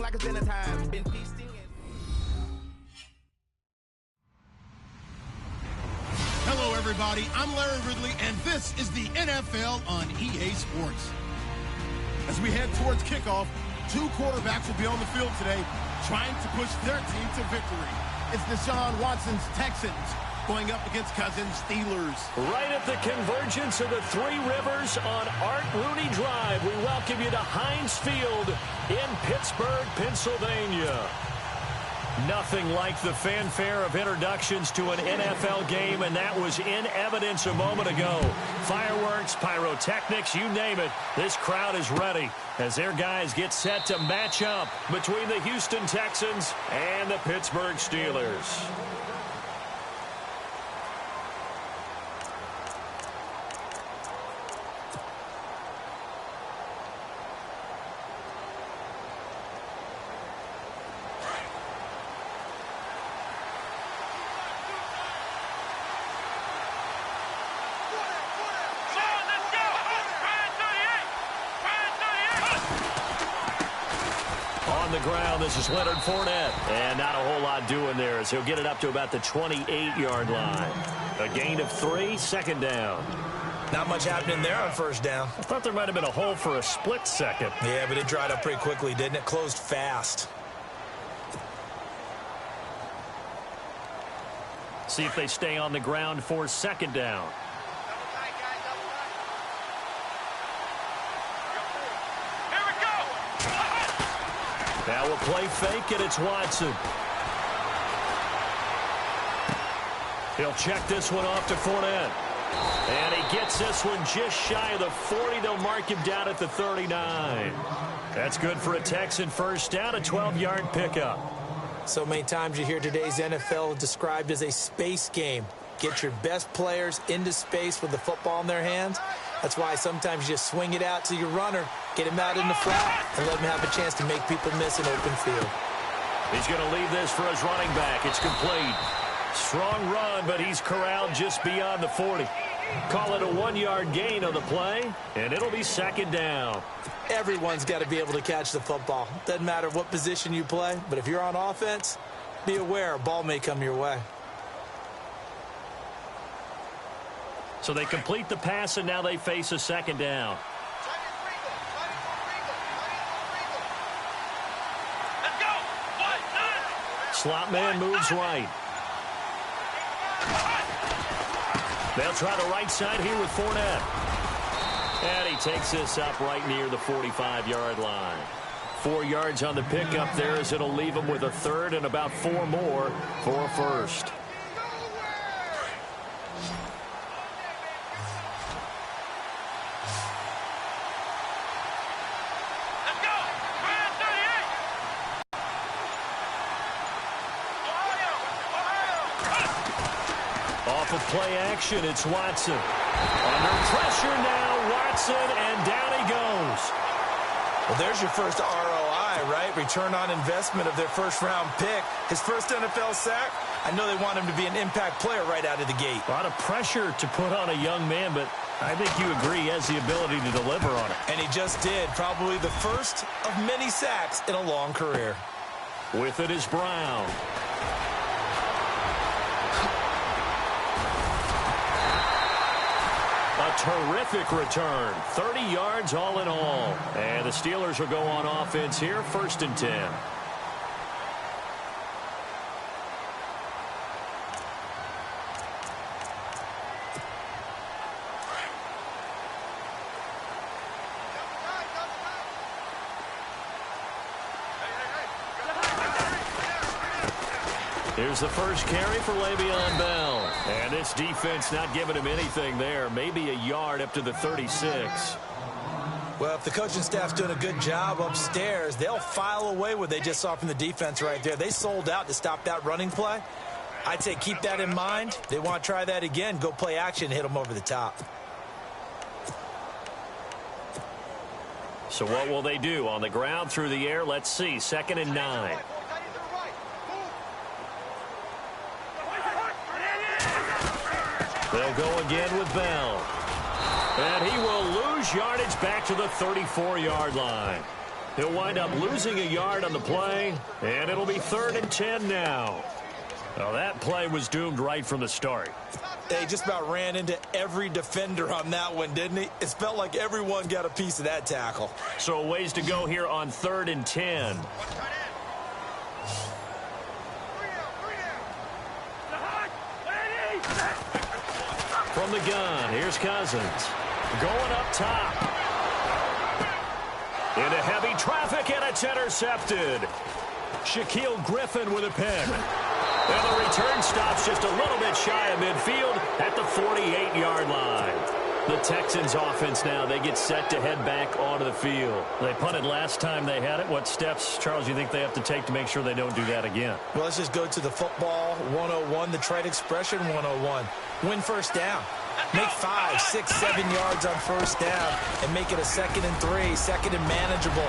like it's dinner time. Been feasting and... Hello, everybody. I'm Larry Ridley, and this is the NFL on EA Sports. As we head towards kickoff, two quarterbacks will be on the field today trying to push their team to victory. It's Deshaun Watson's Texans going up against Cousins' Steelers. Right at the convergence of the Three Rivers on Art Rooney Drive, we welcome you to Heinz Field in Pittsburgh, Pennsylvania. Nothing like the fanfare of introductions to an NFL game, and that was in evidence a moment ago. Fireworks, pyrotechnics, you name it. This crowd is ready as their guys get set to match up between the Houston Texans and the Pittsburgh Steelers. On the ground, this is Leonard Fournette. And not a whole lot doing there as he'll get it up to about the 28-yard line. A gain of 3, second down. Not much happening there on first down. I thought there might have been a hole for a split second. Yeah, but it dried up pretty quickly, didn't it? Closed fast. See if they stay on the ground for second down. Now we'll play fake, and it's Watson. He'll check this one off to Fournette. And he gets this one just shy of the 40. They'll mark him down at the 39. That's good for a Texan first down, a 12-yard pickup. So many times you hear today's NFL described as a space game. Get your best players into space with the football in their hands. That's why sometimes you just swing it out to your runner, get him out in the flat, and let him have a chance to make people miss an open field. He's going to leave this for his running back. It's complete. Strong run, but he's corralled just beyond the 40. Call it a 1-yard gain on the play, and it'll be second down. Everyone's got to be able to catch the football. Doesn't matter what position you play, but if you're on offense, be aware a ball may come your way. So they complete the pass, and now they face a second down. Slot man moves right. They'll try the right side here with Fournette. And he takes this up right near the 45-yard line. 4 yards on the pickup there as it'll leave him with a third and about 4 more for a first. Off of play action, it's Watson. Under pressure now, Watson, and down he goes. Well, there's your first ROI, right? Return on investment of their first-round pick. His first NFL sack. I know they want him to be an impact player right out of the gate. A lot of pressure to put on a young man, but I think you agree he has the ability to deliver on it. And he just did. Probably the first of many sacks in a long career. With it is Brown. A terrific return. 30 yards all in all. And the Steelers will go on offense here, 1st and 10. Here's the first carry for Le'Veon Bell. And this defense not giving him anything there. Maybe a yard up to the 36. Well, if the coaching staff's doing a good job upstairs, they'll file away what they just saw from the defense right there. They sold out to stop that running play. I'd say keep that in mind. They want to try that again. Go play action, hit them over the top. So what will they do? On the ground, through the air? Let's see. 2nd and 9. They'll go again with Bell. And he will lose yardage back to the 34-yard line. He'll wind up losing a yard on the play, and it'll be 3rd and 10 now. Well, that play was doomed right from the start. They just about ran into every defender on that one, didn't he? It felt like everyone got a piece of that tackle. So a ways to go here on 3rd and 10. From the gun, here's Cousins. Going up top. Into heavy traffic, and it's intercepted. Shaquille Griffin with a pick. And the return stops just a little bit shy of midfield at the 48-yard line. The Texans offense now, they get set to head back onto the field. They punted last time they had it. What steps, Charles, you think they have to take to make sure they don't do that again? Well, let's just go to the football 101, the trade expression 101. Win first down. Make 5, 6, 7 yards on first down and make it a 2nd and 3, 2nd and manageable.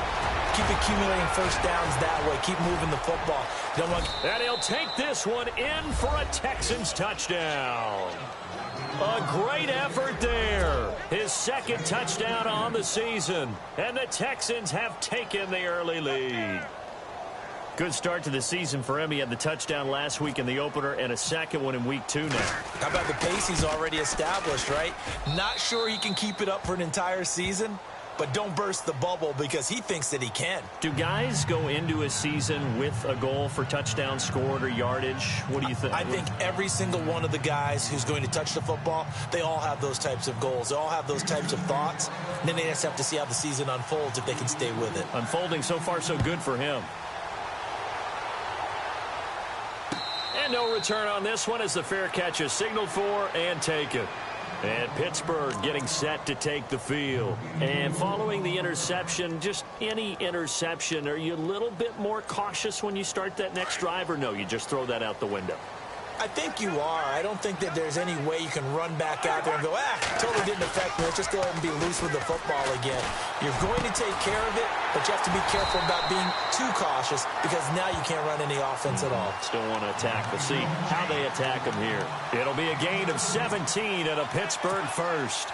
Keep accumulating first downs that way. Keep moving the football. And he'll take this one in for a Texans touchdown. A great effort there. His 2nd touchdown on the season. And the Texans have taken the early lead. Good start to the season for him. He had the touchdown last week in the opener and a 2nd one in week 2 now. How about the pace he's already established, right? Not sure he can keep it up for an entire season, but don't burst the bubble because he thinks that he can. Do guys go into a season with a goal for touchdown scored or yardage? What do you think? I think every single one of the guys who's going to touch the football, they all have those types of goals. They all have those types of thoughts. And then they just have to see how the season unfolds if they can stay with it. Unfolding so far so good for him. And no return on this one as the fair catch is signaled for and taken. And Pittsburgh getting set to take the field. And following the interception, just any interception, are you a little bit more cautious when you start that next drive, or no, you just throw that out the window? I think you are. I don't think that there's any way you can run back out there and go, totally didn't affect me. Let's just go ahead and be loose with the football again. You're going to take care of it, but you have to be careful about being too cautious because now you can't run any offense at all. Still want to attack. We'll see how they attack them here. It'll be a gain of 17 and a Pittsburgh first.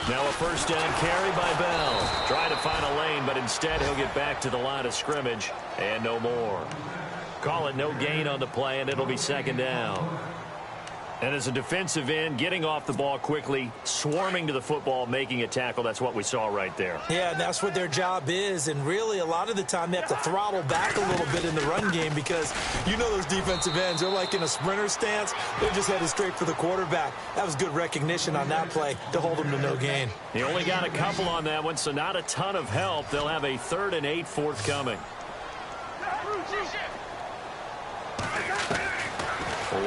Now a first down carry by Bell. Trying to find a lane, but instead he'll get back to the line of scrimmage and no more. Call it no gain on the play, and it'll be 2nd down. And as a defensive end, getting off the ball quickly, swarming to the football, making a tackle, that's what we saw right there. Yeah, and that's what their job is. And really, a lot of the time, they have to throttle back a little bit in the run game because you know those defensive ends, they're like in a sprinter stance. They're just headed straight for the quarterback. That was good recognition on that play to hold them to no gain. He only got a couple on that one, so not a ton of help. They'll have a 3rd and 8 forthcoming.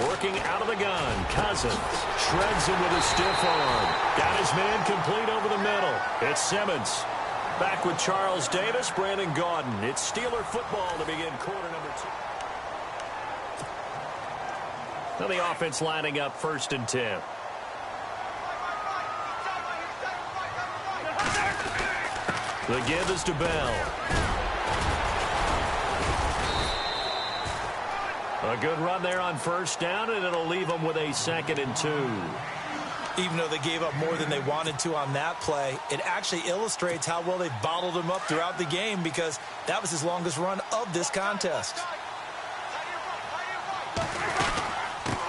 Working out of the gun, Cousins shreds him with a stiff arm. Got his man complete over the middle. It's Simmons. Back with Charles Davis, Brandon Gaudin. It's Steeler football to begin quarter number 2. Now the offense lining up 1st and 10. The give is to Bell. A good run there on first down, and it'll leave them with a 2nd and 2. Even though they gave up more than they wanted to on that play, it actually illustrates how well they bottled him up throughout the game because that was his longest run of this contest.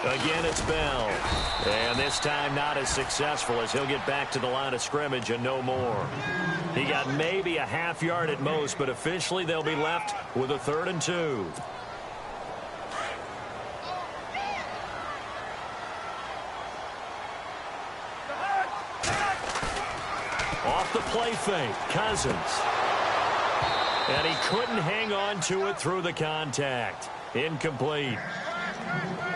Again, it's Bell. And this time not as successful as he'll get back to the line of scrimmage and no more. He got maybe a half yard at most, but officially they'll be left with a 3rd and 2. Off the play fake, Cousins. And he couldn't hang on to it through the contact. Incomplete.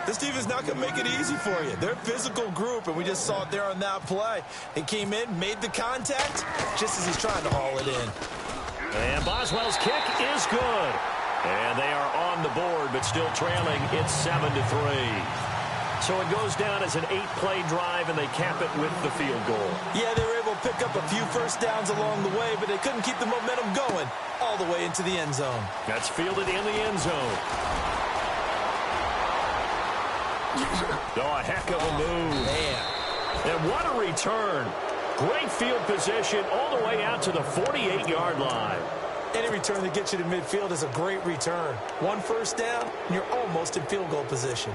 This team is not going to make it easy for you. They're a physical group, and we just saw it there on that play. He came in, made the contact, just as he's trying to haul it in. And Boswell's kick is good. And they are on the board, but still trailing. It's 7-3. So it goes down as an 8-play drive, and they cap it with the field goal. Yeah, they were able to pick up a few first downs along the way, but they couldn't keep the momentum going all the way into the end zone. That's fielded in the end zone. Oh, a heck of a move. Man. And what a return. Great field position all the way out to the 48-yard line. Any return that gets you to midfield is a great return. One first down, and you're almost in field goal position.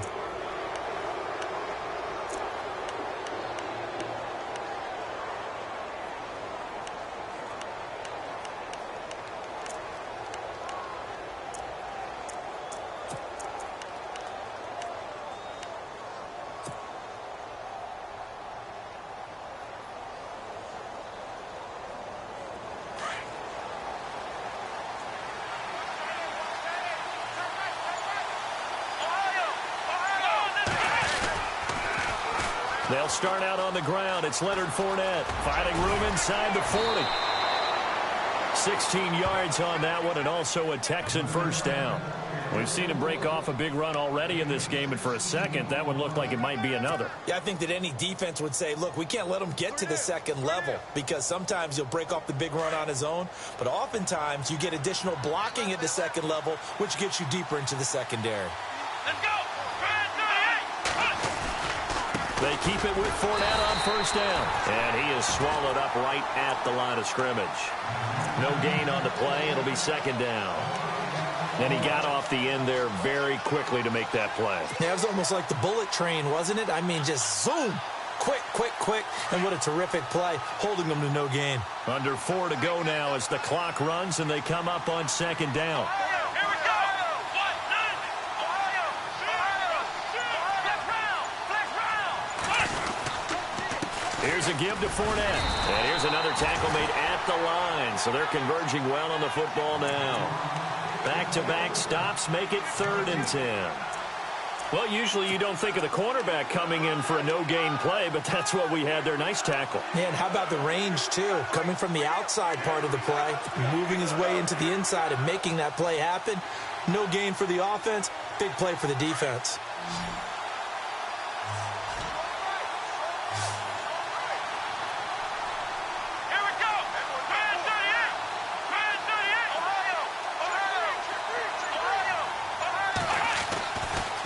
They'll start out on the ground. It's Leonard Fournette finding room inside the 40. 16 yards on that one, and also a Texan first down. We've seen him break off a big run already in this game, and for a second, that one looked like it might be another. Yeah, I think that any defense would say, look, we can't let him get to the second level, because sometimes he'll break off the big run on his own, but oftentimes you get additional blocking at the second level, which gets you deeper into the secondary. Let's go. They keep it with Fournette on first down. And he is swallowed up right at the line of scrimmage. No gain on the play. It'll be second down. And he got off the end there very quickly to make that play. Yeah, it was almost like the bullet train, wasn't it? I mean, just zoom. Quick, quick, quick. And what a terrific play, holding them to no gain. Under 4 to go now as the clock runs and they come up on second down. Here's a give to Fournette. And here's another tackle made at the line. So they're converging well on the football now. Back-to-back stops make it 3rd and 10. Well, usually you don't think of the cornerback coming in for a no-gain play, but that's what we had there. Nice tackle. Man, how about the range, too? Coming from the outside part of the play, moving his way into the inside and making that play happen. No gain for the offense, big play for the defense.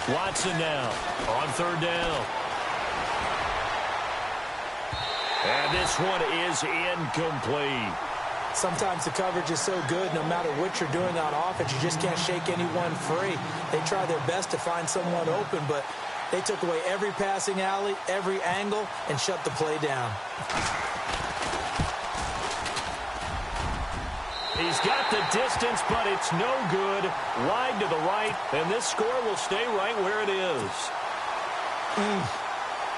Watson now on 3rd down. And this one is incomplete. Sometimes the coverage is so good, no matter what you're doing on offense, you just can't shake anyone free. They try their best to find someone open, but they took away every passing alley, every angle, and shut the play down. He's got the distance, but it's no good. Wide to the right, and this score will stay right where it is.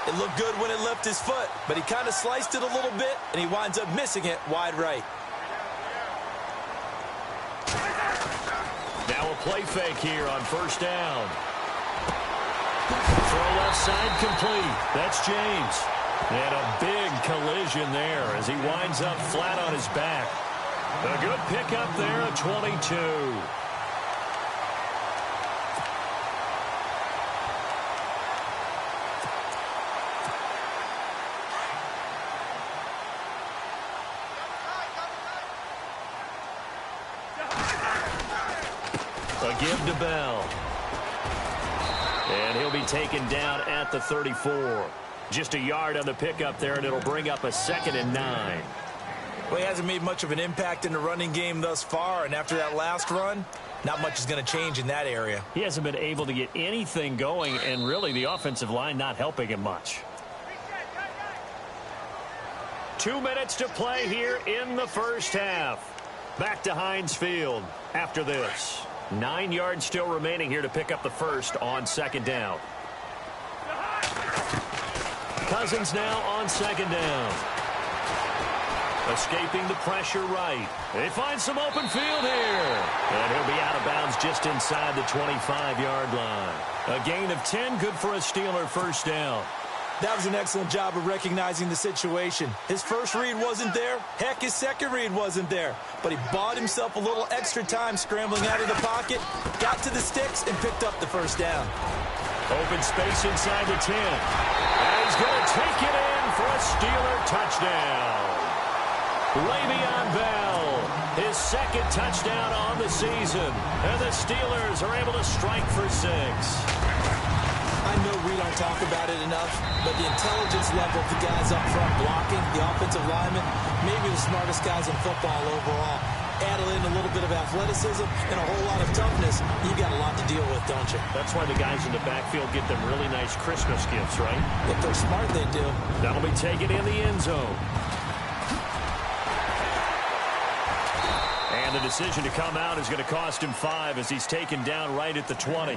It looked good when it left his foot, but he kind of sliced it a little bit, and he winds up missing it wide right. Now a play fake here on first down. Throw left side complete. That's James. And a big collision there as he winds up flat on his back. A good pickup there at 22. A give to Bell. And he'll be taken down at the 34. Just a yard on the pickup there, and it'll bring up a 2nd and 9. Well, he hasn't made much of an impact in the running game thus far, and after that last run, not much is going to change in that area. He hasn't been able to get anything going, and really the offensive line not helping him much. 2 minutes to play here in the first half. Back to Heinz Field after this. 9 yards still remaining here to pick up the first on 2nd down. Cousins now on 2nd down. Escaping the pressure right. They find some open field here. And he'll be out of bounds just inside the 25-yard line. A gain of 10, good for a Steeler first down. That was an excellent job of recognizing the situation. His first read wasn't there. Heck, his second read wasn't there. But he bought himself a little extra time scrambling out of the pocket, got to the sticks, and picked up the first down. Open space inside the 10. And he's going to take it in for a Steeler touchdown. Le'Veon Bell, his second touchdown on the season. And the Steelers are able to strike for 6. I know we don't talk about it enough, but the intelligence level of the guys up front blocking, the offensive linemen, maybe the smartest guys in football overall. Add in a little bit of athleticism and a whole lot of toughness, you got a lot to deal with, don't you? That's why the guys in the backfield get them really nice Christmas gifts, right? If they're smart, they do. That'll be taken in the end zone. And the decision to come out is going to cost him 5 as he's taken down right at the 20.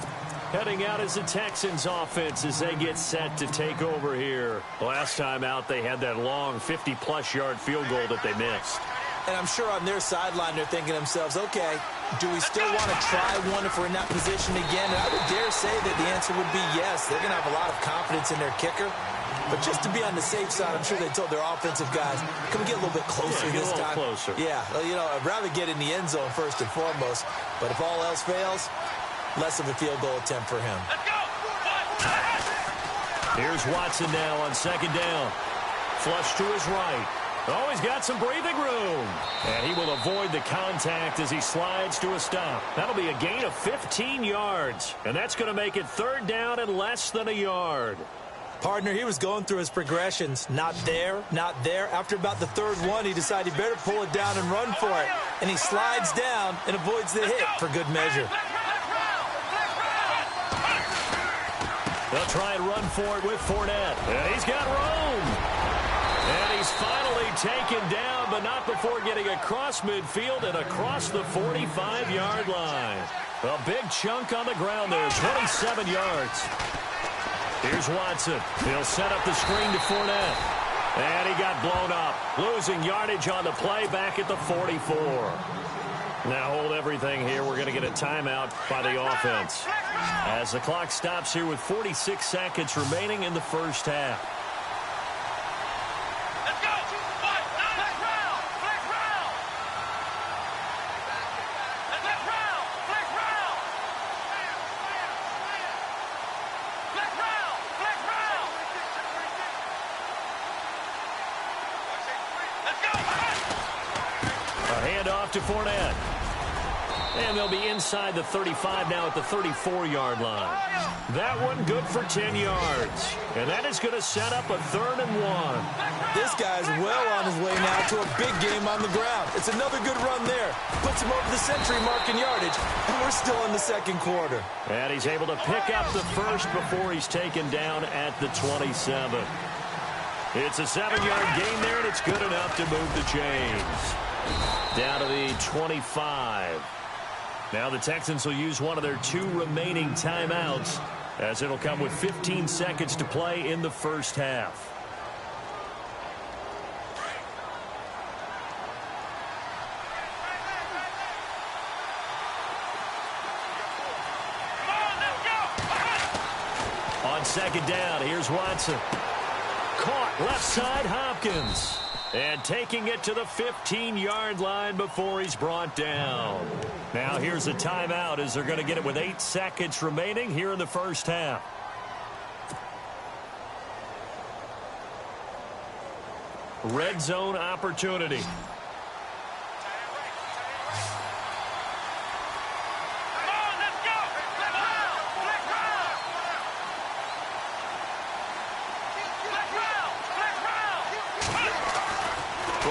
Heading out is the Texans offense as they get set to take over here. Last time out, they had that long 50-plus yard field goal that they missed. And I'm sure on their sideline, they're thinking to themselves, okay, do we still want to try one if we're in that position again? And I would dare say that the answer would be yes. They're going to have a lot of confidence in their kicker. But just to be on the safe side, I'm sure they told their offensive guys, can we get a little bit closer this time? Closer. Yeah, well, you know, I'd rather get in the end zone first and foremost. But if all else fails, less of a field goal attempt for him. Here's Watson now on second down. Flush to his right. Oh, he's got some breathing room. And he will avoid the contact as he slides to a stop. That'll be a gain of 15 yards. And that's going to make it third down and less than a yard. Partner, he was going through his progressions. Not there, not there. After about the third one, he decided he better pull it down and run for it. And he slides down and avoids the hit for good measure. They'll try and run for it with Fournette. And he's got room. And he's finally taken down, but not before getting across midfield and across the 45-yard line. A big chunk on the ground there, 27 yards. Here's Watson. He'll set up the screen to Fournette. And he got blown up, losing yardage on the play back at the 44. Now hold everything here. We're going to get a timeout by the offense as the clock stops here with 46 seconds remaining in the first half. To Fournette. And they'll be inside the 35 now at the 34-yard line. That one good for 10 yards. And that is going to set up a 3rd and 1. This guy's well on his way now to a big game on the ground. It's another good run there. Puts him over the century mark in yardage. And we're still in the second quarter. And he's able to pick up the first before he's taken down at the 27. It's a 7-yard gain there, and it's good enough to move the chains. Down to the 25. Now the Texans will use one of their 2 remaining timeouts as it'll come with 15 seconds to play in the first half. On second down, here's Watson. Caught left side, Hopkins. And taking it to the 15-yard line before he's brought down. Now here's a timeout as they're going to get it with 8 seconds remaining here in the first half. Red zone opportunity.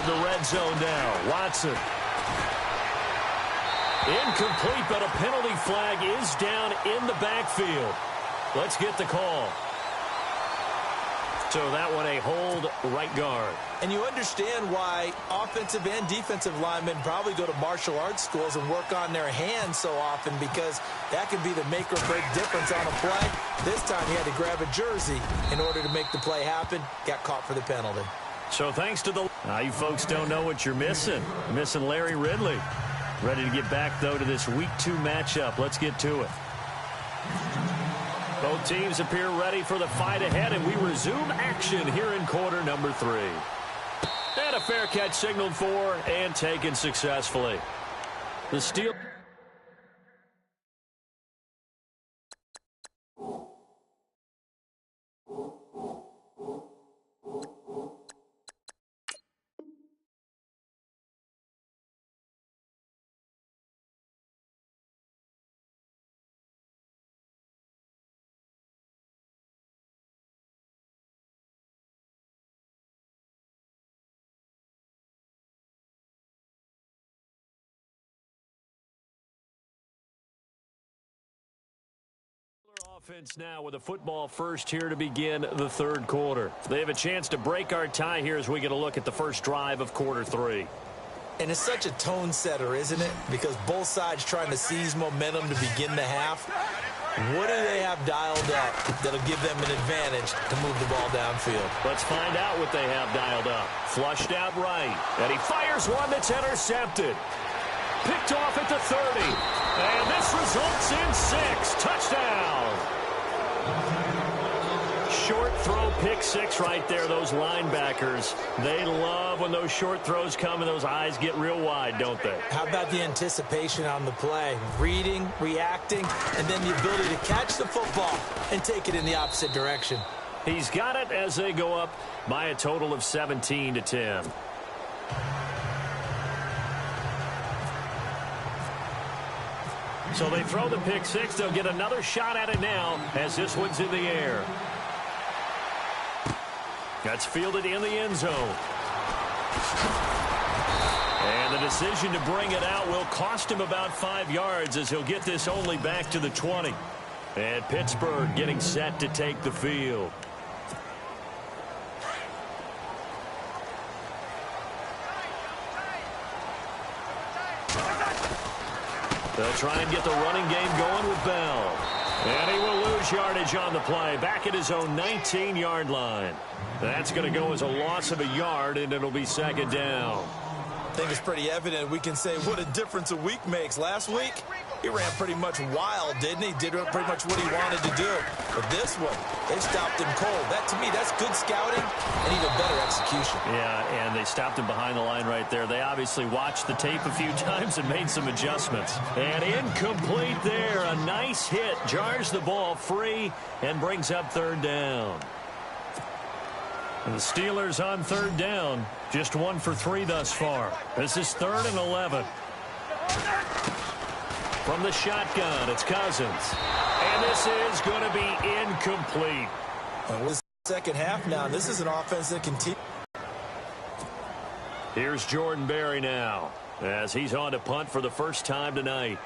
The red zone now. Watson. Incomplete, but a penalty flag is down in the backfield. Let's get the call. So that one a hold right guard. And you understand why offensive and defensive linemen probably go to martial arts schools and work on their hands so often, because that can be the make or break difference on a play. This time he had to grab a jersey in order to make the play happen. Got caught for the penalty. So thanks to the... Now you folks don't know what you're missing. Missing Larry Ridley. Ready to get back, though, to this Week 2 matchup. Let's get to it. Both teams appear ready for the fight ahead, and we resume action here in quarter number 3. And a fair catch signaled for and taken successfully. The steal... Offense now with a football first here to begin the third quarter. They have a chance to break our tie here as we get a look at the first drive of quarter three. And it's such a tone setter, isn't it? Because both sides trying to seize momentum to begin the half. What do they have dialed up that'll give them an advantage to move the ball downfield? Let's find out what they have dialed up. Flushed out right. And he fires one that's intercepted. Picked off at the 30. And this results in 6. Touchdown. Short throw, pick 6 right there. Those linebackers, they love when those short throws come and those eyes get real wide, don't they? How about the anticipation on the play? Reading, reacting, and then the ability to catch the football and take it in the opposite direction. He's got it as they go up by a total of 17-10. So they throw the pick 6. They'll get another shot at it now as this one's in the air. That's fielded in the end zone. And the decision to bring it out will cost him about 5 yards as he'll get this only back to the 20. And Pittsburgh getting set to take the field. They'll try and get the running game going with Bell. And he will lose yardage on the play, back at his own 19-yard line. That's going to go as a loss of a yard, and it'll be second down. I think it's pretty evident. We can say what a difference a week makes. Last week, he ran pretty much wild, didn't he? Did pretty much what he wanted to do. But this one, they stopped him cold. That, to me, that's good scouting and even better execution. Yeah, and they stopped him behind the line right there. They obviously watched the tape a few times and made some adjustments. And incomplete there. A nice hit. Jars the ball free and brings up third down. And the Steelers on third down. Just 1 for 3 thus far. This is 3rd and 11. From the shotgun, it's Cousins. And this is going to be incomplete. And this second half now, this is an offense that continues. Here's Jordan Berry now as he's on to punt for the first time tonight.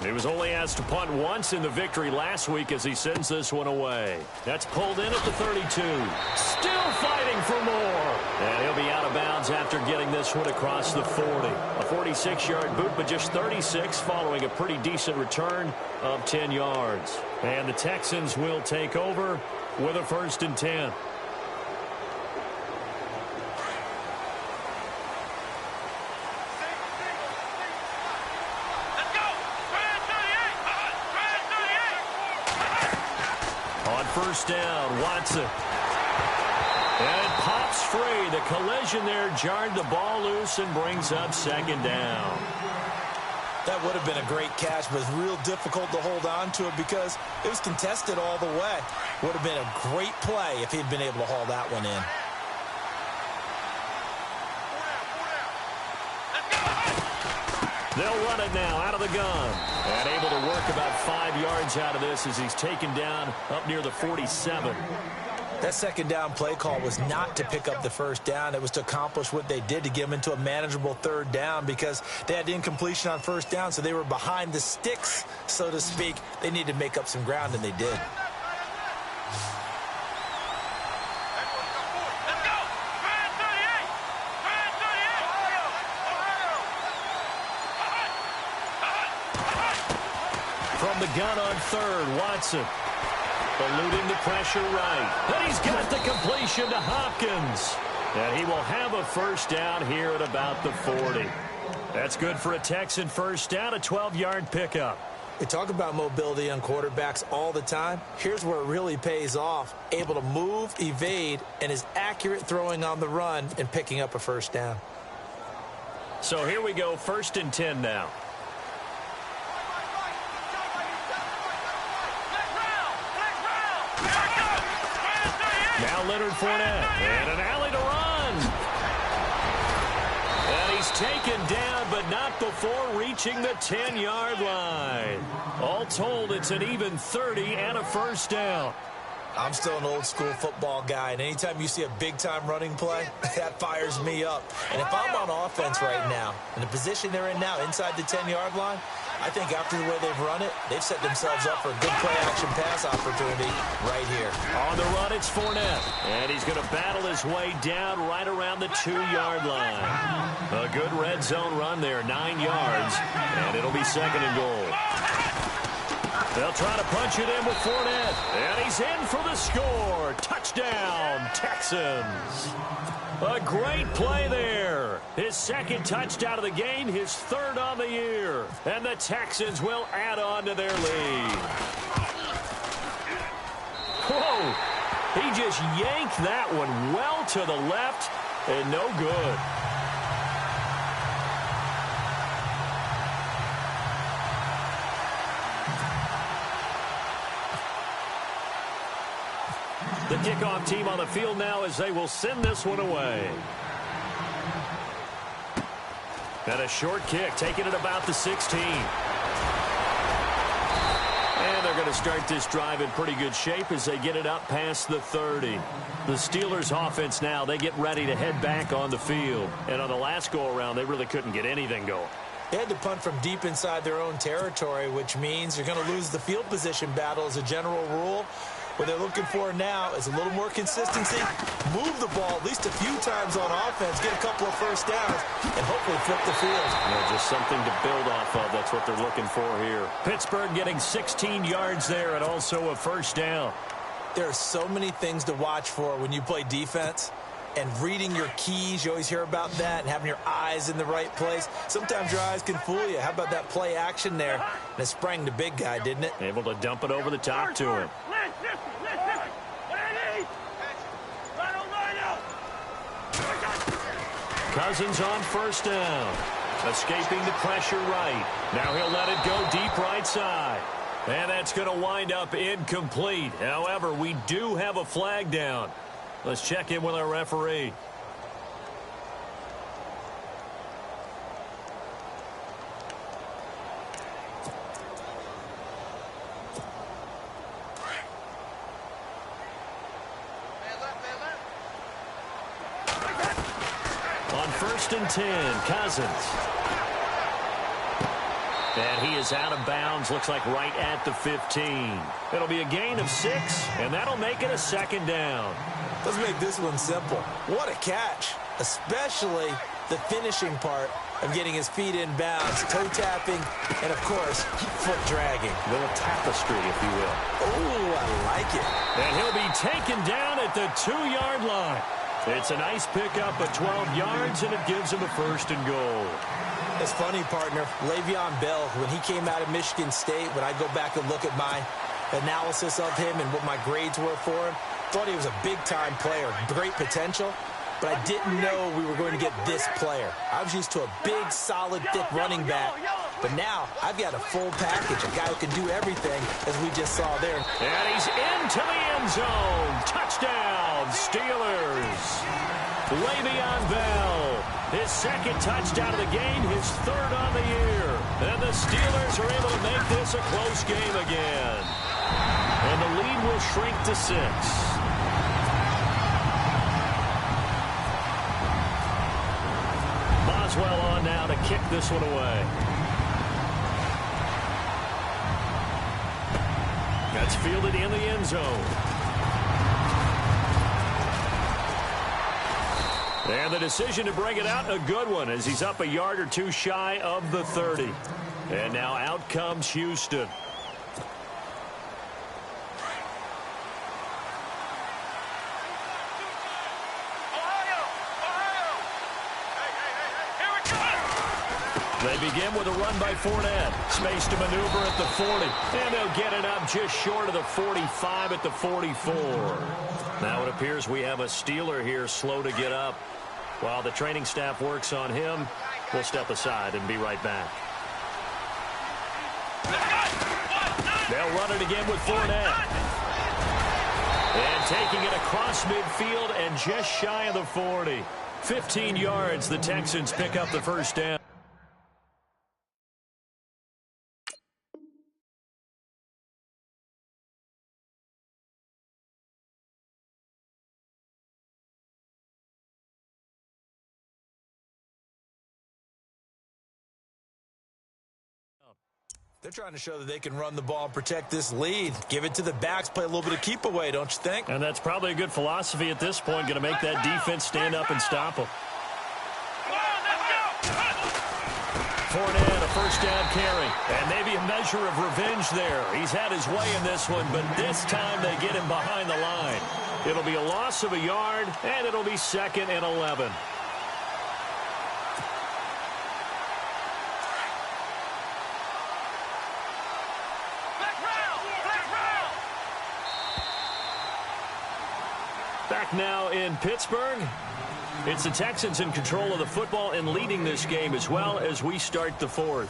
He was only asked to punt once in the victory last week as he sends this one away. That's pulled in at the 32. Still fighting for more. And he'll be out of bounds after getting this one across the 40. A 46-yard boot, but just 36 following a pretty decent return of 10 yards. And the Texans will take over with a 1st and 10. First down, Watson. And it pops free. The collision there jarred the ball loose and brings up second down. That would have been a great catch, but it's real difficult to hold on to it because it was contested all the way. Would have been a great play if he'd been able to haul that one in. They'll run it now out of the gun. And able to work about 5 yards out of this as he's taken down up near the 47. That second down play call was not to pick up the first down. It was to accomplish what they did to get them into a manageable third down because they had incompletion on first down, so they were behind the sticks, so to speak. They needed to make up some ground, and they did. From the gun on third, Watson. Eluding the pressure right. And he's got the completion to Hopkins. And he will have a first down here at about the 40. That's good for a Texan first down, a 12-yard pickup. We talk about mobility on quarterbacks all the time. Here's where it really pays off. Able to move, evade, and is accurate throwing on the run and picking up a first down. So here we go, 1st and 10 now. Now Leonard Fournette, and an alley to run. And he's taken down, but not before reaching the 10-yard line. All told, it's an even 30 and a first down. I'm still an old-school football guy, and anytime you see a big-time running play, that fires me up. And if I'm on offense right now, in the position they're in now, inside the 10-yard line, I think after the way they've run it, they've set themselves up for a good play-action pass opportunity right here. On the run, it's Fournette. And he's going to battle his way down right around the 2-yard line. A good red zone run there, 9 yards. And it'll be second and goal. They'll try to punch it in with Fournette. And he's in for the score. Touchdown, Texans. A great play there. His second touchdown of the game, his third on the year. And the Texans will add on to their lead. Whoa. He just yanked that one well to the left and no good. The kickoff team on the field now as they will send this one away. And a short kick, taking it about the 16. And they're going to start this drive in pretty good shape as they get it up past the 30. The Steelers offense now, they get ready to head back on the field. And on the last go-around, they really couldn't get anything going. They had to punt from deep inside their own territory, which means you're going to lose the field position battle as a general rule. What they're looking for now is a little more consistency, move the ball at least a few times on offense, get a couple of first downs, and hopefully flip the field. Just something to build off of. That's what they're looking for here. Pittsburgh getting 16 yards there and also a first down. There are so many things to watch for when you play defense. And reading your keys, you always hear about that, and having your eyes in the right place. Sometimes your eyes can fool you. How about that play action there? And it sprang the big guy, didn't it? Able to dump it over the top to him. Cousins on first down. Escaping the pressure right. Now he'll let it go deep right side. And that's going to wind up incomplete. However, we do have a flag down. Let's check in with our referee. On 1st and 10, Cousins. And he is out of bounds, looks like right at the 15. It'll be a gain of 6, and that'll make it a second down. Let's make this one simple. What a catch, especially the finishing part of getting his feet in bounds, toe tapping, and, of course, foot dragging. A little tapestry, if you will. Oh, I like it. And he'll be taken down at the 2-yard line. It's a nice pickup of 12 yards, and it gives him a 1st and goal. It's funny, partner. Le'Veon Bell, when he came out of Michigan State, when I go back and look at my analysis of him and what my grades were for him, thought he was a big-time player, great potential, but I didn't know we were going to get this player. I was used to a big, solid, thick running back, but now I've got a full package, a guy who can do everything, as we just saw there. And he's into the end zone. Touchdown, Steelers. Le'Veon Bell, his second touchdown of the game, his third on the year. And the Steelers are able to make this a close game again. And the lead will shrink to 6. Boswell on now to kick this one away. That's fielded in the end zone. And the decision to bring it out, a good one, as he's up a yard or two shy of the 30. And now out comes Houston. They begin with a run by Fournette. Space to maneuver at the 40. And they'll get it up just short of the 45 at the 44. Now it appears we have a Steeler here slow to get up. While the training staff works on him, we'll step aside and be right back. They'll run it again with Fournette. And taking it across midfield and just shy of the 40. 15 yards, the Texans pick up the first down. They're trying to show that they can run the ball and protect this lead. Give it to the backs, play a little bit of keep away, don't you think? And that's probably a good philosophy at this point, going to make that defense stand up and stop them. Fournette, a first down carry. And maybe a measure of revenge there. He's had his way in this one, but this time they get him behind the line. It'll be a loss of a yard, and it'll be 2nd and 11. Back now in Pittsburgh. It's the Texans in control of the football and leading this game as well as we start the 4th.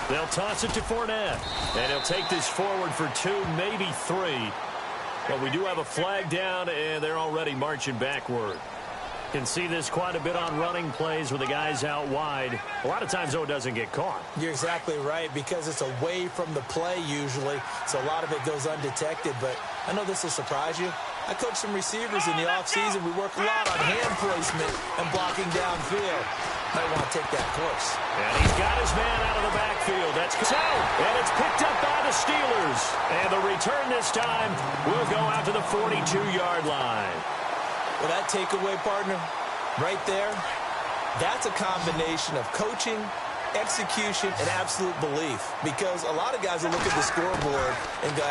They'll toss it to Fournette, and he'll take this forward for 2, maybe 3. But we do have a flag down, and they're already marching backward. Can see this quite a bit on running plays with the guys out wide. A lot of times, though, it doesn't get caught. You're exactly right, because it's away from the play usually, so a lot of it goes undetected. But I know this will surprise you. I coach some receivers in the offseason. We work a lot on hand placement and blocking downfield. Might want to take that course. And he's got his man out of the backfield. That's out, and it's picked up by the Steelers. And the return this time will go out to the 42-yard line. Well, that takeaway, partner, right there, that's a combination of coaching, execution, and absolute belief. Because a lot of guys will look at the scoreboard and go,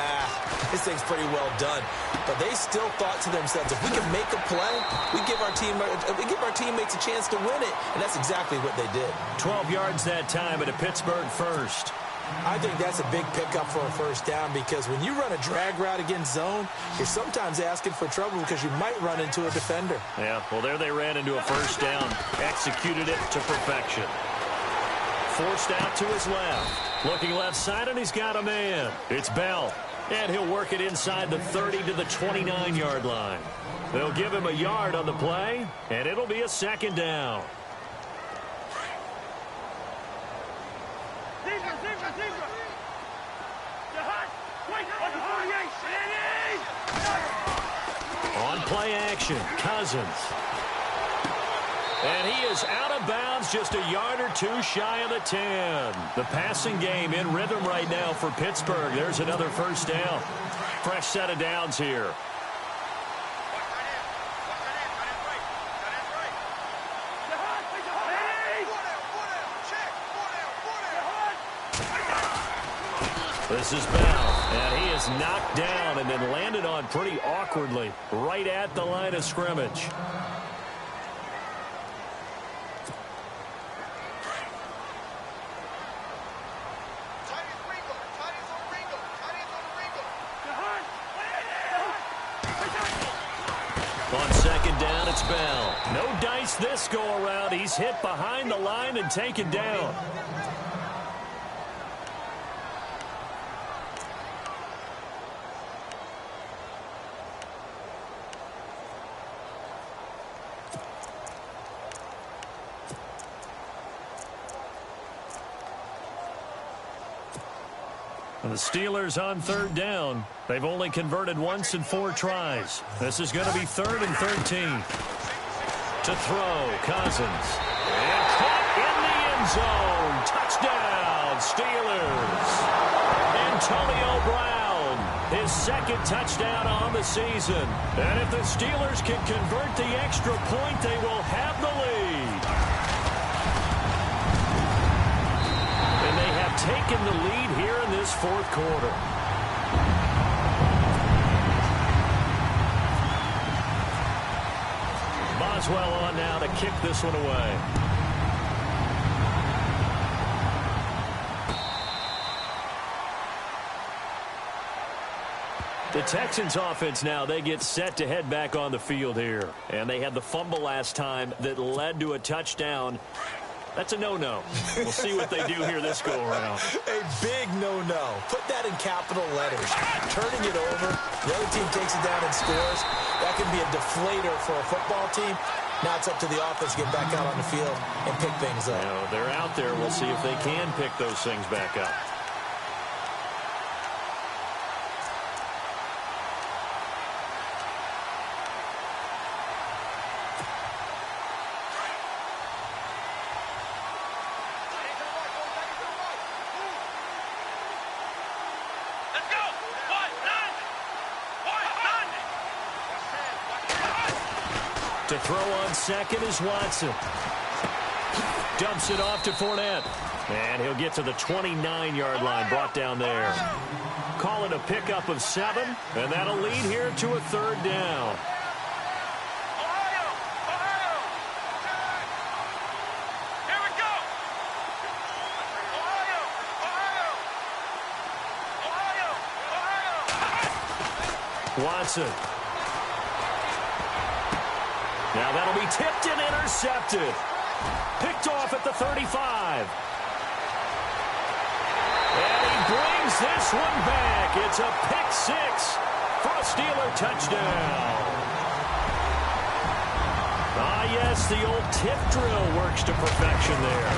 this thing's pretty well done. But they still thought to themselves, if we can make a play, we give our teammates a chance to win it. And that's exactly what they did. 12 yards that time at a Pittsburgh first. I think that's a big pickup for a first down, because when you run a drag route against zone, you're sometimes asking for trouble because you might run into a defender. Yeah, well, there they ran into a first down. Executed it to perfection. Forced out to his left. Looking left side, and he's got a man. It's Bell. And he'll work it inside the 30 to the 29-yard line. They'll give him a yard on the play, and it'll be a 2nd down. On play action, Cousins. And he is out of bounds, just a yard or 2 shy of the 10. The passing game in rhythm right now for Pittsburgh. There's another first down. Fresh set of downs here. This is Bell, and he is knocked down and then landed on pretty awkwardly right at the line of scrimmage. On 2nd down, it's Bell. No dice this go-around. He's hit behind the line and taken down. And the Steelers on 3rd down. They've only converted once in 4 tries. This is going to be 3rd and 13. To throw, Cousins. And caught in the end zone. Touchdown, Steelers. Antonio Brown, his 2nd touchdown on the season. And if the Steelers can convert the extra point, they will have the lead. And they have taken the lead here in this 4th quarter. Boswell on now to kick this one away. The Texans offense now, they get set to head back on the field here. And they had the fumble last time that led to a touchdown. That's a no-no. We'll see what they do here this go-around. A big no-no. Put that in capital letters. Turning it over, the other team takes it down and scores. That can be a deflator for a football team. Now it's up to the offense to get back out on the field and pick things up. Now they're out there. We'll see if they can pick those things back up. To throw on second is Watson. Dumps it off to Fournette. And he'll get to the 29-yard line, brought down there. Call it a pickup of 7, and that'll lead here to a third down. Watson. Now that'll be tipped and intercepted. Picked off at the 35. And he brings this one back. It's a pick 6 for a Steeler touchdown. Ah, yes, the old tip drill works to perfection there.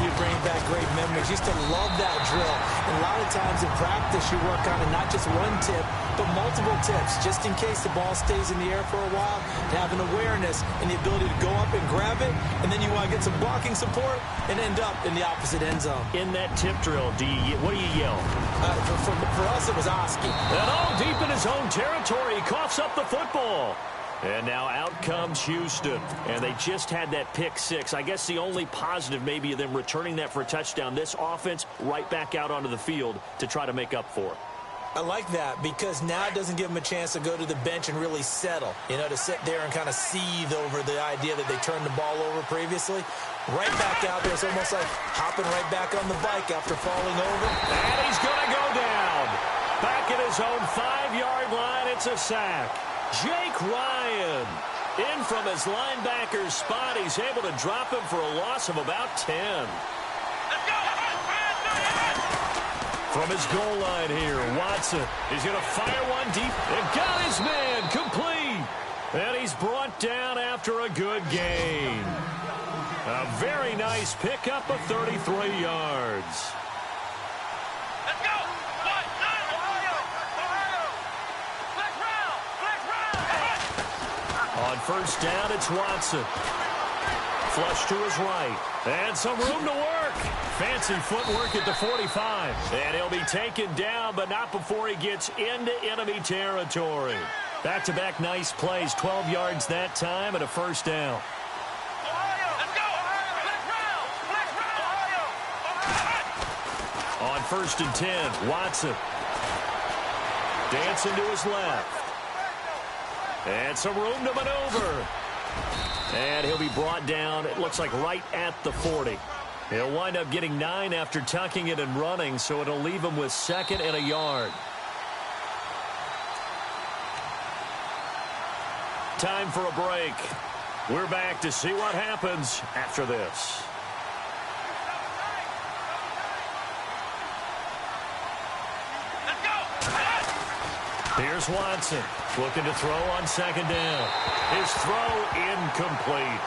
You bring back great memories. Used to love that drill. And a lot of times in practice, you work on it, not just one tip, but multiple tips, just in case the ball stays in the air for a while, to have an awareness and the ability to go up and grab it, and then you want to get some blocking support and end up in the opposite end zone. In that tip drill, what do you yell? For us, it was Oski. And all deep in his own territory, he coughs up the football. And now out comes Houston. And they just had that pick 6. I guess the only positive maybe of them returning that for a touchdown. This offense right back out onto the field to try to make up for it. I like that because now it doesn't give them a chance to go to the bench and really settle, to sit there and kind of seethe over the idea that they turned the ball over previously. Right back out there. It's almost like hopping right back on the bike after falling over. And he's going to go down. Back at his own 5-yard line, it's a sack. Jake Ryan in from his linebacker's spot. He's able to drop him for a loss of about 10. From his goal line here, Watson. He's going to fire one deep and got his man complete. And he's brought down after a good gain. A very nice pickup of 33 yards. On first down, it's Watson. Flush to his right. And some room to work. Fancy footwork at the 45. And he'll be taken down, but not before he gets into enemy territory. Back-to-back nice plays. 12 yards that time and a first down. On first and 10, Watson. Dancing to his left. And some room to maneuver. And he'll be brought down, it looks like right at the 40. He'll wind up getting 9 after tucking it and running, so it'll leave him with 2nd and a yard. Time for a break. We're back to see what happens after this. Here's Watson, looking to throw on 2nd down. His throw incomplete.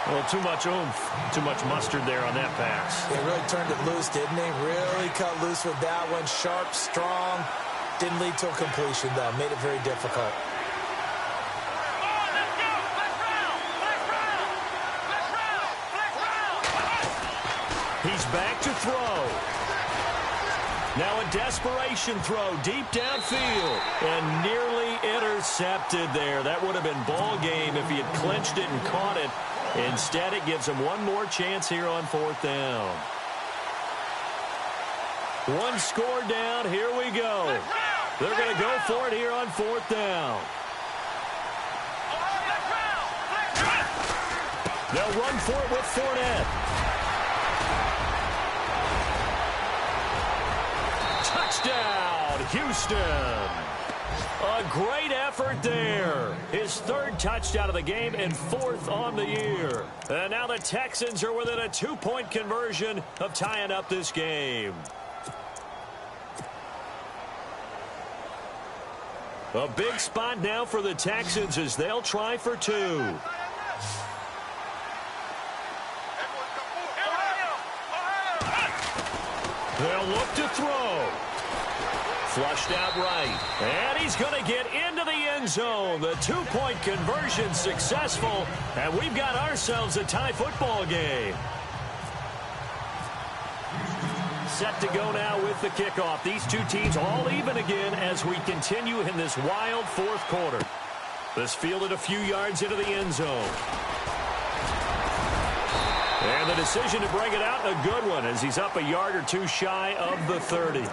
Well, too much oomph, too much mustard there on that pass. He really turned it loose, didn't he? Really cut loose with that one. Sharp, strong. Didn't lead to a completion, though. Made it very difficult. He's back to throw. Now a desperation throw deep downfield and nearly intercepted there. That would have been ball game if he had clinched it and caught it. Instead, it gives him one more chance here on 4th down. One score down. Here we go. They're going to go for it here on 4th down. They'll run for it with Fournette. Touchdown, Houston. A great effort there. His 3rd touchdown of the game and 4th on the year. And now the Texans are within a 2-point conversion of tying up this game. A big spot now for the Texans as they'll try for 2. They'll look to throw. Flushed out right. And he's going to get into the end zone. The two-point conversion successful. And we've got ourselves a tie football game. Set to go now with the kickoff. These two teams all even again as we continue in this wild fourth quarter. This fielded a few yards into the end zone. And the decision to bring it out, a good one, as he's up a yard or two shy of the 30.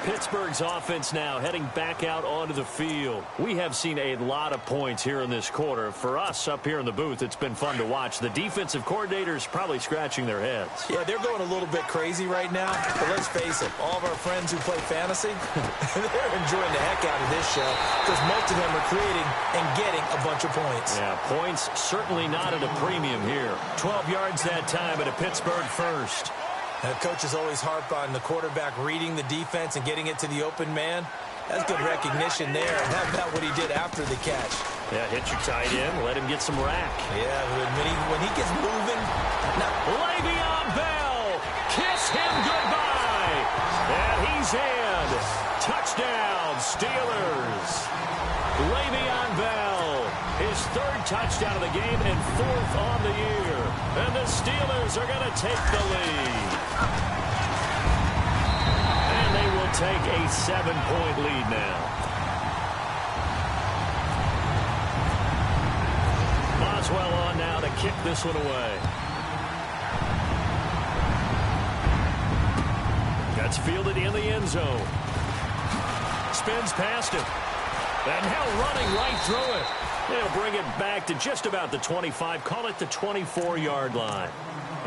Pittsburgh's offense now heading back out onto the field. We have seen a lot of points here in this quarter. For us up here in the booth, it's been fun to watch. The defensive coordinators probably scratching their heads. Yeah, they're going a little bit crazy right now. But let's face it, all of our friends who play fantasy, they're enjoying the heck out of this show because most of them are creating and getting a bunch of points. Yeah, points certainly not at a premium here. 12 yards that time at a Pittsburgh first. Coaches always harp on the quarterback reading the defense and getting it to the open man. That's good recognition there. And how about what he did after the catch? Yeah, hit your tight end, let him get some rack. Yeah, when he gets moving. Le'Veon Bell, kiss him goodbye. And he's in. Touchdown, Steelers. Le'Veon Bell, his third touchdown of the game and fourth on the year. And the Steelers are going to take the lead. And they will take a 7-point lead now. Boswell on now to kick this one away. That's fielded in the end zone. Spins past him. And now running right through it. They'll bring it back to just about the 25. Call it the 24-yard line.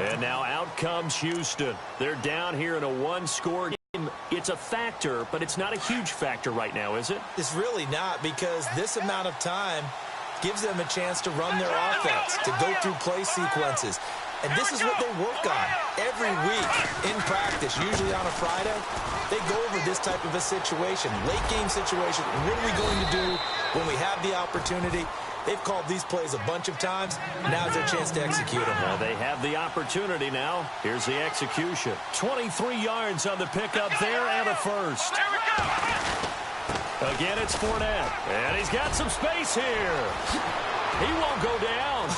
And now out comes Houston. They're down here in a one-score game. It's a factor, but it's not a huge factor right now, is it? It's really not, because this amount of time gives them a chance to run their offense, to go through play sequences. And this is what they work on every week in practice, usually on a Friday. They go over this type of a situation, late game situation. What are we going to do when we have the opportunity? They've called these plays a bunch of times. Now's their chance to execute them. Well, they have the opportunity now. Here's the execution. 23 yards on the pickup there and a first. Again, it's Fournette. And he's got some space here. He won't go down.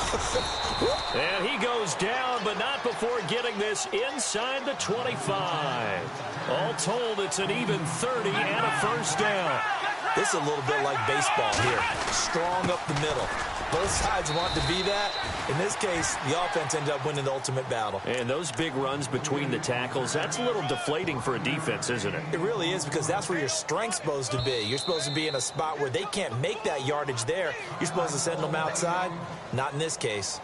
And he goes down, but not before getting this inside the 25. All told, it's an even 30 and a first down. This is a little bit like baseball here. Strong up the middle. Both sides want to be that. In this case, the offense ended up winning the ultimate battle. And those big runs between the tackles, that's a little deflating for a defense, isn't it? It really is, because that's where your strength's supposed to be. You're supposed to be in a spot where they can't make that yardage there. You're supposed to send them outside. Not in this case.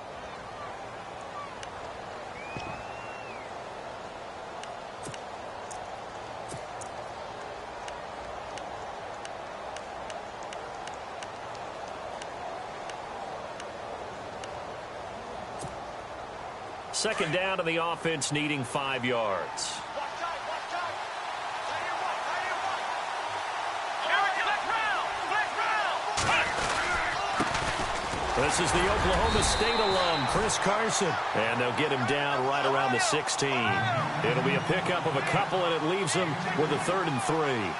Second down to the offense, needing 5 yards. This is the Oklahoma State alum, Chris Carson. And they'll get him down right around the 16. It'll be a pickup of a couple, and it leaves them with a 3rd and 3.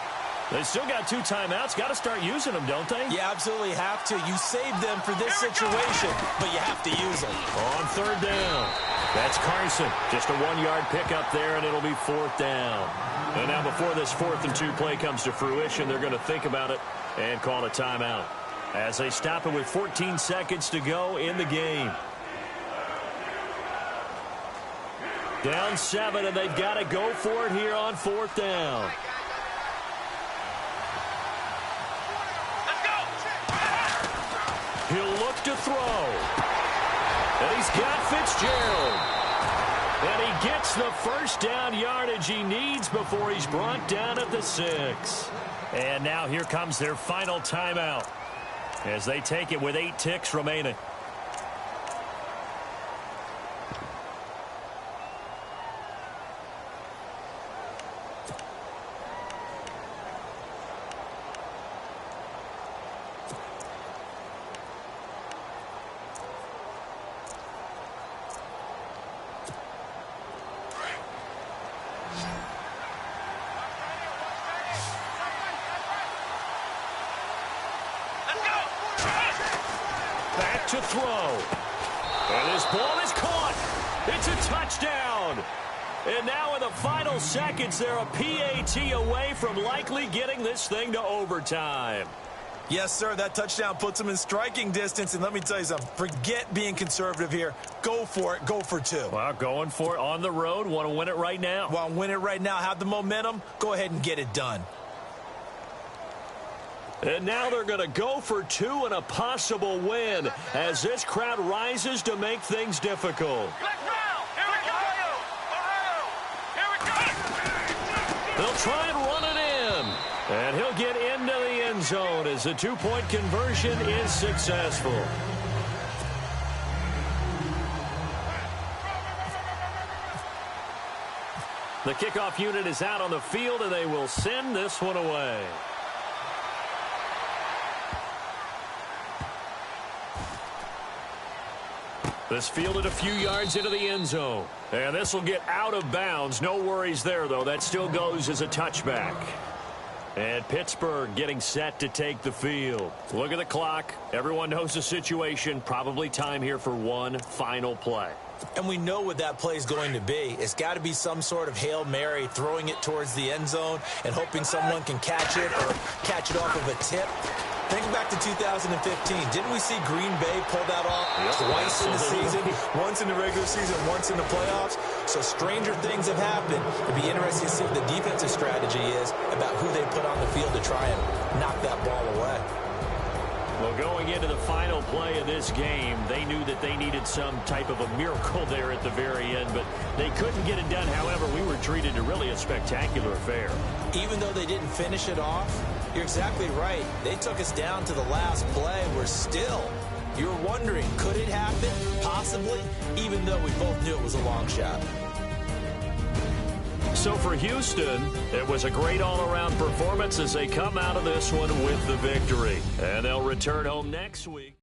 They still got 2 timeouts. Got to start using them, don't they? You absolutely have to. You saved them for this situation, but you have to use them. On 3rd down. That's Carson. Just a 1-yard pickup there, and it'll be 4th down. And now before this 4th and 2 play comes to fruition, they're going to think about it and call a timeout as they stop it with 14 seconds to go in the game. Down 7, and they've got to go for it here on 4th down. He'll look to throw. And he's got Fitzgerald. And he gets the first down yardage he needs before he's brought down at the 6. And now here comes their final timeout as they take it with 8 ticks remaining. to throw. And this ball is caught. It's a touchdown. And now in the final seconds, they're a PAT away from likely getting this thing to overtime. Yes, sir, that touchdown puts them in striking distance. And let me tell you something, forget being conservative here. Go for it. Go for two. Well, going for it on the road. Want to win it right now. Well, win it right now. Have the momentum. Go ahead and get it done. And now they're going to go for two and a possible win as this crowd rises to make things difficult. They'll try and run it in. And he'll get into the end zone as the two-point conversion is successful. The kickoff unit is out on the field, and they will send this one away. This fielded a few yards into the end zone. And this will get out of bounds. No worries there, though. That still goes as a touchback. And Pittsburgh getting set to take the field. Look at the clock. Everyone knows the situation. Probably time here for one final play. And we know what that play is going to be. It's got to be some sort of Hail Mary, throwing it towards the end zone and hoping someone can catch it or catch it off of a tip. Think back to 2015. Didn't we see Green Bay pull that off twice in the season? Once in the regular season, once in the playoffs. So stranger things have happened. It'd be interesting to see what the defensive strategy is about who they put on the field to try and knock that ball away. Well, going into the final play of this game, they knew that they needed some type of a miracle there at the very end, but they couldn't get it done. However, we were treated to really a spectacular affair. Even though they didn't finish it off, you're exactly right. They took us down to the last play. We're still, you're wondering, could it happen? Possibly, even though we both knew it was a long shot. So for Houston, it was a great all-around performance as they come out of this one with the victory. And they'll return home next week.